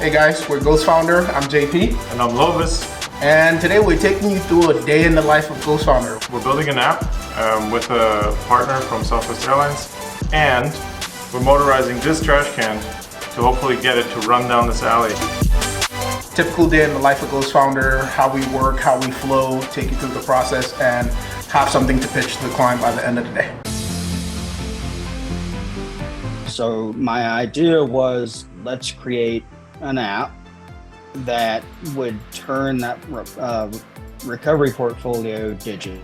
Hey guys, we're Ghost Founder. I'm JP. And I'm Lovis. And today we're taking you through a day in the life of Ghost Founder. We're building an app with a partner from Southwest Airlines, and we're motorizing this trash can to hopefully get it to run down this alley. Typical day in the life of Ghost Founder, how we work, how we flow, take you through the process, and have something to pitch to the client by the end of the day. So my idea was, let's create an app that would turn that recovery portfolio digital.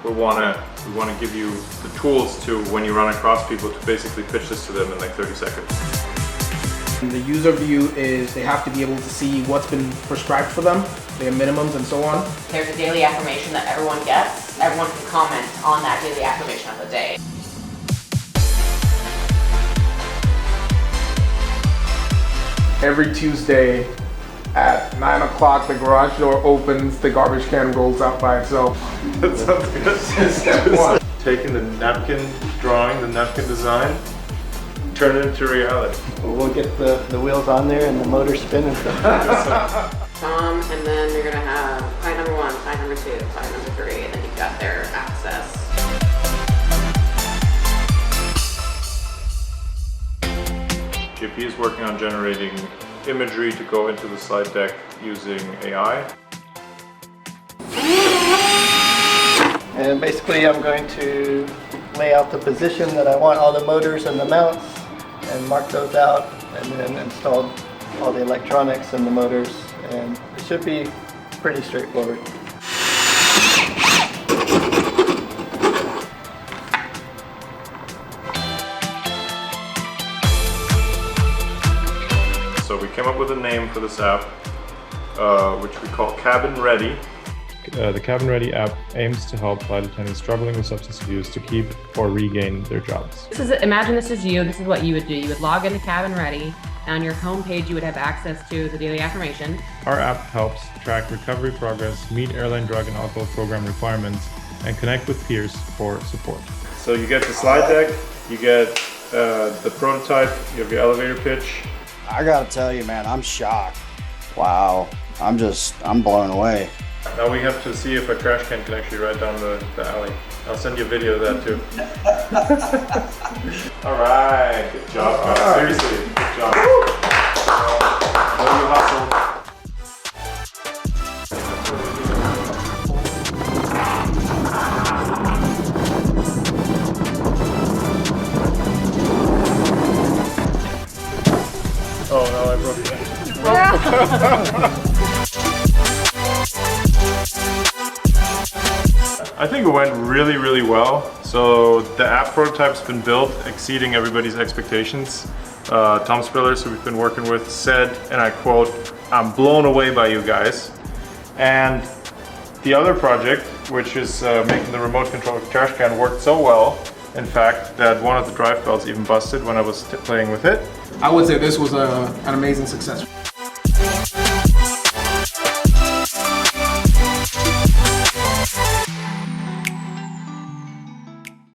We want to give you the tools to, when you run across people, to basically pitch this to them in like 30 seconds. And the user view is they have to be able to see what's been prescribed for them, their minimums and so on. There's a daily affirmation that everyone gets. Everyone can comment on that daily affirmation of the day. Every Tuesday at 9 o'clock, the garage door opens, the garbage can rolls out by itself. That sounds good. Step one. Taking the napkin drawing, the napkin design, turn it into reality. We'll get the wheels on there and the motor spinning. And then you're gonna have client number 1, client number 2, client number 3, and then you've got their access. JP is working on generating imagery to go into the slide deck using AI. And basically I'm going to lay out the position that I want all the motors and the mounts and mark those out, and then install all the electronics and the motors, and it should be pretty straightforward. So we came up with a name for this app, which we call Cabin Ready. The Cabin Ready app aims to help flight attendants struggling with substance abuse to keep or regain their jobs. Imagine this is you. This is what you would do. You would log into Cabin Ready. And on your home page, you would have access to the daily affirmation. Our app helps track recovery progress, meet airline drug and alcohol program requirements, and connect with peers for support. So you get the slide deck, you get the prototype, you have your elevator pitch. I gotta tell you, man, I'm shocked. Wow, I'm blown away. Now we have to see if a trash can can actually ride down the alley. I'll send you a video of that too. All right, good job, guys. Seriously, good job. Know you hustled. Oh no, I broke it. I think it went really, really well. So the app prototype's been built, exceeding everybody's expectations. Tom Spillers, who we've been working with, said, and I quote, "I'm blown away by you guys." And the other project, which is making the remote control trash can, worked so well, in fact, that one of the drive belts even busted when I was playing with it. I would say this was an amazing success.